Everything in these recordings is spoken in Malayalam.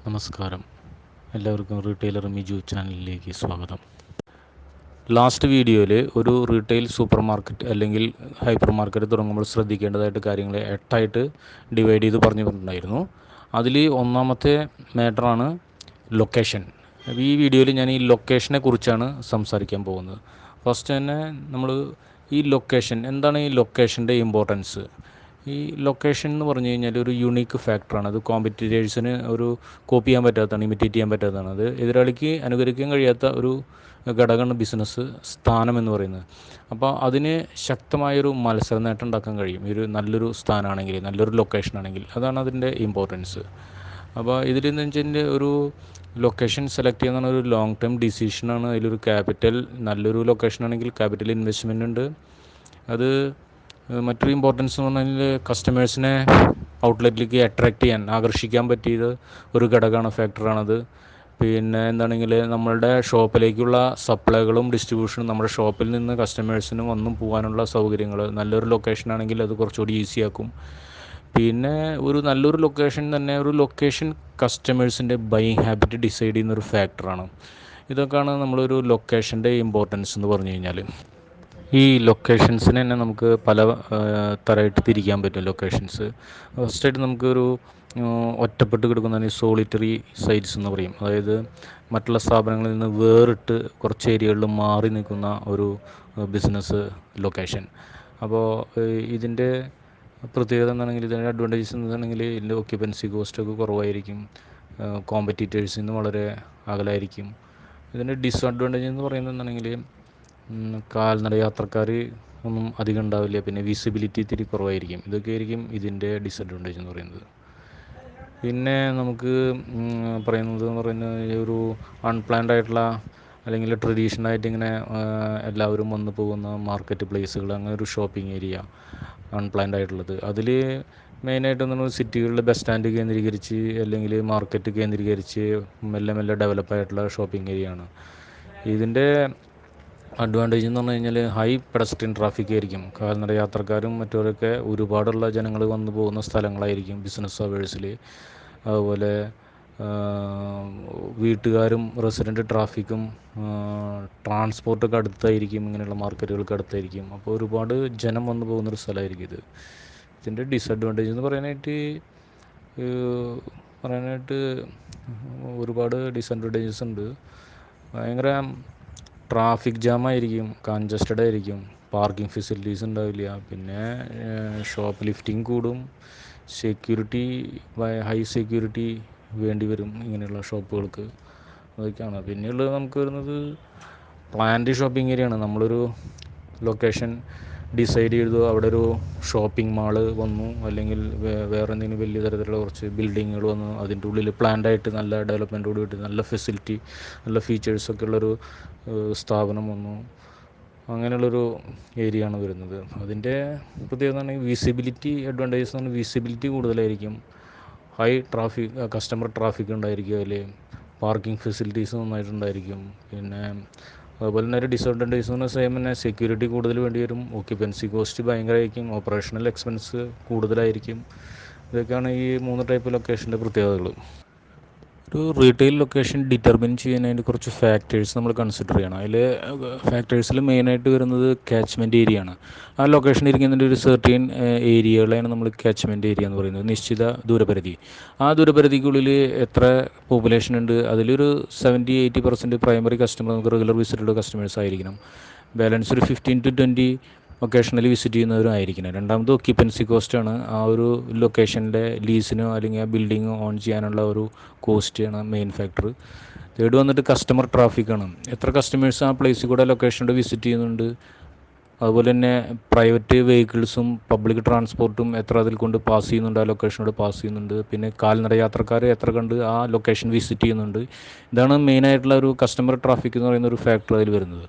നമസ്കാരം. എല്ലാവർക്കും റീറ്റെയിലർ മിജു ചാനലിലേക്ക് സ്വാഗതം. ലാസ്റ്റ് വീഡിയോയിൽ ഒരു റീറ്റെയിൽ സൂപ്പർ മാർക്കറ്റ് അല്ലെങ്കിൽ ഹൈപ്പർ മാർക്കറ്റ് തുടങ്ങുമ്പോൾ ശ്രദ്ധിക്കേണ്ടതായിട്ട് കാര്യങ്ങൾ 8ആയിട്ട് ഡിവൈഡ് ചെയ്ത് പറഞ്ഞിട്ടുണ്ടായിരുന്നു. അതിൽ ഒന്നാമത്തെ മാറ്ററാണ് ലൊക്കേഷൻ. ഈ വീഡിയോയിൽ ഞാൻ ഈ ലൊക്കേഷനെ കുറിച്ചാണ് സംസാരിക്കാൻ പോകുന്നത്. ഫസ്റ്റ് തന്നെ നമ്മൾ ഈ ലൊക്കേഷൻ, എന്താണ് ഈ ലൊക്കേഷൻ്റെ ഇമ്പോർട്ടൻസ്? ഈ ലൊക്കേഷൻ എന്ന് പറഞ്ഞു കഴിഞ്ഞാൽ ഒരു യുണീക്ക് ഫാക്ടറാണ്. അത് കോമ്പറ്റീറ്റേഴ്സിന് ഒരു കോപ്പി ചെയ്യാൻ പറ്റാത്തതാണ്, ഇമിറ്റേറ്റ് ചെയ്യാൻ പറ്റാത്തതാണ്. അത് എതിരാളിക്ക് അനുകരിക്കാൻ കഴിയാത്ത ഒരു ഘടകമാണ് ബിസിനസ് സ്ഥാനം എന്ന് പറയുന്നത്. അപ്പോൾ അതിന് ശക്തമായൊരു മത്സര നേട്ടം ഉണ്ടാക്കാൻ കഴിയും ഈ ഒരു നല്ലൊരു സ്ഥാനമാണെങ്കിൽ, നല്ലൊരു ലൊക്കേഷൻ ആണെങ്കിൽ. അതാണ് അതിൻ്റെ ഇമ്പോർട്ടൻസ്. അപ്പോൾ ഇതിലെന്ന് വെച്ചാൽ ഒരു ലൊക്കേഷൻ സെലക്ട് ചെയ്യുന്ന ഒരു ലോങ് ടേം ഡിസിഷനാണ്. അതിലൊരു ക്യാപിറ്റൽ, നല്ലൊരു ലൊക്കേഷൻ ആണെങ്കിൽ ക്യാപിറ്റൽ ഇൻവെസ്റ്റ്മെൻ്റ് ഉണ്ട്. അത് മറ്റൊരു ഇമ്പോർട്ടൻസ് എന്ന് പറഞ്ഞാൽ കസ്റ്റമേഴ്സിനെ ഔട്ട്ലെറ്റിലേക്ക് അട്രാക്റ്റ് ചെയ്യാൻ, ആകർഷിക്കാൻ പറ്റിയത് ഒരു ഘടകമാണ്, ഫാക്ടറാണത്. പിന്നെ എന്താണെങ്കിൽ നമ്മളുടെ ഷോപ്പിലേക്കുള്ള സപ്ലൈകളും ഡിസ്ട്രിബ്യൂഷനും നമ്മുടെ ഷോപ്പിൽ നിന്ന് കസ്റ്റമേഴ്സിന് വന്നും പോകാനുള്ള സൗകര്യങ്ങൾ നല്ലൊരു ലൊക്കേഷൻ ആണെങ്കിൽ അത് കുറച്ചുകൂടി ഈസിയാക്കും. പിന്നെ ഒരു നല്ലൊരു ലൊക്കേഷൻ തന്നെ, ഒരു ലൊക്കേഷൻ കസ്റ്റമേഴ്സിൻ്റെ ബൈയിങ് ഹാബിറ്റ് ഡിസൈഡ് ചെയ്യുന്നൊരു ഫാക്ടറാണ്. ഇതൊക്കെയാണ് നമ്മളൊരു ലൊക്കേഷൻ്റെ ഇമ്പോർട്ടൻസ് എന്ന് പറഞ്ഞു കഴിഞ്ഞാൽ. ഈ ലൊക്കേഷൻസിന് തന്നെ നമുക്ക് പല തരമായിട്ട് തിരിക്കാൻ പറ്റും. ലൊക്കേഷൻസ് ഫസ്റ്റായിട്ട് നമുക്കൊരു ഒറ്റപ്പെട്ട് കിടക്കുന്ന സോളിറ്ററി സൈറ്റ്സ് എന്ന് പറയും. അതായത് മറ്റുള്ള സ്ഥാപനങ്ങളിൽ നിന്ന് വേറിട്ട് കുറച്ച് ഏരിയകളിൽ മാറി നിൽക്കുന്ന ഒരു ബിസിനസ് ലൊക്കേഷൻ. അപ്പോൾ ഇതിൻ്റെ പ്രത്യേകത എന്താണെങ്കിൽ, ഇതിൻ്റെ അഡ്വാൻറ്റേജസ് എന്താണെങ്കിൽ ഇതിൻ്റെ ഒക്യുപ്പൻസി കോസ്റ്റൊക്കെ കുറവായിരിക്കും, കോമ്പറ്റീറ്റേഴ്സിൽ നിന്ന് വളരെ അകലായിരിക്കും. ഇതിൻ്റെ ഡിസ്അഡ്വാൻറ്റേജ് എന്ന് പറയുന്നത് എന്താണെങ്കിൽ കാൽനട യാത്രക്കാർ ഒന്നും അധികം ഉണ്ടാവില്ല, പിന്നെ വിസിബിലിറ്റി ഇത്തിരി കുറവായിരിക്കും. ഇതൊക്കെ ആയിരിക്കും ഇതിൻ്റെ ഡിസഡ്വാൻറ്റേജ് എന്ന് പറയുന്നത്. പിന്നെ നമുക്ക് പറയുന്നത് ഒരു അൺപ്ലാൻഡ് ആയിട്ടുള്ള അല്ലെങ്കിൽ ട്രഡീഷണലായിട്ട് ഇങ്ങനെ എല്ലാവരും വന്നു പോകുന്ന മാർക്കറ്റ് പ്ലേസുകൾ, അങ്ങനെ ഒരു ഷോപ്പിംഗ് ഏരിയ അൺപ്ലാൻഡ് ആയിട്ടുള്ളത്. അതിൽ മെയിനായിട്ട് നമ്മൾ സിറ്റികളിൽ ബസ് സ്റ്റാൻഡ് കേന്ദ്രീകരിച്ച് അല്ലെങ്കിൽ മാർക്കറ്റ് കേന്ദ്രീകരിച്ച് മെല്ലെ മെല്ലെ ഡെവലപ്പായിട്ടുള്ള ഷോപ്പിംഗ് ഏരിയ ആണ്. ഇതിൻ്റെ അഡ്വാൻറ്റേജ് എന്ന് പറഞ്ഞു കഴിഞ്ഞാൽ ഹൈ പെഡസ്ട്രിയൻ ട്രാഫിക് ആയിരിക്കും. കാൽനട യാത്രക്കാരും മറ്റവരൊക്കെ ഒരുപാടുള്ള ജനങ്ങൾ വന്നു പോകുന്ന സ്ഥലങ്ങളായിരിക്കും ബിസിനസ് അവേഴ്സിൽ. അതുപോലെ വീട്ടുകാരും റെസിഡൻറ്റ് ട്രാഫിക്കും ട്രാൻസ്പോർട്ടൊക്കെ അടുത്തായിരിക്കും, ഇങ്ങനെയുള്ള മാർക്കറ്റുകൾക്ക് അടുത്തായിരിക്കും. അപ്പോൾ ഒരുപാട് ജനം വന്നു പോകുന്നൊരു സ്ഥലമായിരിക്കും ഇത്. ഇതിൻ്റെ ഡിസഡ്വാൻറ്റേജ് എന്ന് പറയാനായിട്ട് ഒരുപാട് ഡിസഡ്വാൻറ്റേജസ് ഉണ്ട്. ഭയങ്കര ട്രാഫിക് ജാമായിരിക്കും, കൺജസ്റ്റഡ് ആയിരിക്കും, പാർക്കിംഗ് ഫെസിലിറ്റീസ് ഉണ്ടാവില്ല, പിന്നെ ഷോപ്പ് ലിഫ്റ്റിംഗ് കൂടും, സെക്യൂരിറ്റി ഹൈ സെക്യൂരിറ്റി വേണ്ടി വരും ഇങ്ങനെയുള്ള ഷോപ്പുകൾക്ക്. അതൊക്കെയാണ്. പിന്നെയുള്ളത് നമുക്ക് വരുന്നത് പ്ലാൻഡ് ഷോപ്പിംഗ് ഏരിയയാണ്. നമ്മളൊരു ലൊക്കേഷൻ ഡിസൈഡ് ചെയ്തു, അവിടെ ഒരു ഷോപ്പിംഗ് മാള് വന്നു, അല്ലെങ്കിൽ വേറെ എന്തെങ്കിലും വലിയ തരത്തിലുള്ള കുറച്ച് ബിൽഡിങ്ങുകൾ വന്നു, അതിൻ്റെ ഉള്ളിൽ പ്ലാൻഡായിട്ട് നല്ല ഡെവലപ്മെൻറ്റോട് കൂടി നല്ല ഫെസിലിറ്റി, നല്ല ഫീച്ചേഴ്സൊക്കെ ഉള്ളൊരു സ്ഥാപനം വന്നു. അങ്ങനെയുള്ളൊരു ഏരിയ ആണ് വരുന്നത്. അതിൻ്റെ പ്രത്യേകത എന്ന് വിസിബിലിറ്റി അഡ്വാൻറ്റേജസ് എന്ന് പറഞ്ഞാൽ വിസിബിലിറ്റി കൂടുതലായിരിക്കും, ഹൈ ട്രാഫിക് കസ്റ്റമർ ട്രാഫിക് ഉണ്ടായിരിക്കും, അതിൽ പാർക്കിംഗ് ഫെസിലിറ്റീസ് നന്നായിട്ടുണ്ടായിരിക്കും. പിന്നെ അതുപോലെ തന്നെ ഒരു ഡിസഡ്വാൻറ്റേജ് എന്ന് പറഞ്ഞാൽ തന്നെ സെക്യൂരിറ്റി കൂടുതൽ വേണ്ടി വരും, ഒക്യുപ്പൻസി കോസ്റ്റ് ഭയങ്കരമായിരിക്കും, ഓപ്പറേഷണൽ എക്സ്പെൻസ് കൂടുതലായിരിക്കും. ഇതൊക്കെയാണ് ഈ 3 ടൈപ്പ് ലൊക്കേഷൻ്റെ പ്രത്യേകതകൾ. ഒരു റീറ്റെയിൽ ലൊക്കേഷൻ ഡിറ്റർമിൻ ചെയ്യാനായിട്ട് കുറച്ച് ഫാക്ടേഴ്സ് നമ്മൾ കൺസിഡർ ചെയ്യണം. അതിൽ ഫാക്ടേഴ്സിൽ മെയിനായിട്ട് വരുന്നത് കാച്ച്മെൻറ്റ് ഏരിയ ആണ്. ആ ലൊക്കേഷൻ ഇരിക്കുന്നതിൻ്റെ ഒരു സെർട്ടൈൻ ഏരിയകളെയാണ് നമ്മൾ കാച്ച്മെൻറ്റ് ഏരിയ എന്ന് പറയുന്നത്, നിശ്ചിത ദൂരപരിധി. ആ ദൂരപരിധിക്കുള്ളിൽ എത്ര പോപ്പുലേഷൻ ഉണ്ട്, അതിലൊരു 70-80% പ്രൈമറി കസ്റ്റമർ, നമുക്ക് റെഗുലർ വിസിറ്റഡ് കസ്റ്റമേഴ്സ് ആയിരിക്കണം. ബാലൻസ് ഒരു 15 to 20 ഒക്കേഷണലി വിസിറ്റ് ചെയ്യുന്നവരും ആയിരിക്കണം. രണ്ടാമത് ഒക്യുപ്പൻസി കോസ്റ്റാണ്. ആ ഒരു ലൊക്കേഷൻ്റെ ലീസിനോ അല്ലെങ്കിൽ ആ ബിൽഡിങ്ങോ ഓൺ ചെയ്യാനുള്ള ഒരു കോസ്റ്റാണ് മെയിൻ ഫാക്ടർ. തേർഡ് വന്നിട്ട് കസ്റ്റമർ ട്രാഫിക്കാണ്. എത്ര കസ്റ്റമേഴ്സ് ആ പ്ലേസിൽ കൂടെ ലൊക്കേഷനോട് വിസിറ്റ് ചെയ്യുന്നുണ്ട്, അതുപോലെ തന്നെ പ്രൈവറ്റ് വെഹിക്കിൾസും പബ്ലിക് ട്രാൻസ്പോർട്ടും എത്ര അതിൽ കൊണ്ട് പാസ് ചെയ്യുന്നുണ്ട്, ആ ലൊക്കേഷനോട് പാസ് ചെയ്യുന്നുണ്ട്. പിന്നെ കാൽനട യാത്രക്കാർ എത്ര കണ്ട് ആ ലൊക്കേഷൻ വിസിറ്റ് ചെയ്യുന്നുണ്ട്. ഇതാണ് മെയിനായിട്ടുള്ള ഒരു കസ്റ്റമർ ട്രാഫിക് എന്ന് പറയുന്ന ഒരു ഫാക്ടർ അതിൽ വരുന്നത്.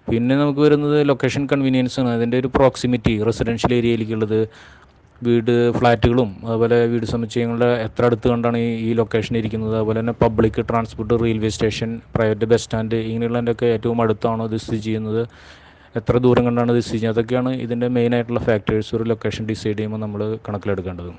പിന്നെ നമുക്ക് വരുന്നത് ലൊക്കേഷൻ കൺവീനിയൻസ് ആണ്. അതിൻ്റെ ഒരു പ്രോക്സിമിറ്റി, റെസിഡൻഷ്യൽ ഏരിയയിലേക്കുള്ളത് ഫ്ലാറ്റുകളും അതുപോലെ വീട് സമുച്ചയങ്ങളുടെ എത്ര അടുത്ത് കണ്ടാണ് ഈ ലൊക്കേഷൻ ഇരിക്കുന്നത്, അതുപോലെ തന്നെ public transport, railway station, private bus stand, ഇങ്ങനെയുള്ളതിൻ്റെയൊക്കെ ഏറ്റവും അടുത്താണോ ഇത് സ്ഥിതി ചെയ്യുന്നത്, എത്ര ദൂരം കണ്ടാണ് ഇത് സ്ഥിതി ചെയ്യുന്നത്. അതൊക്കെയാണ് ഇതിൻ്റെ മെയിനായിട്ടുള്ള ഫാക്ടേഴ്സ് ഒരു ലൊക്കേഷൻ ഡിസൈഡ് ചെയ്യുമ്പോൾ നമ്മൾ കണക്കിലെടുക്കേണ്ടത്.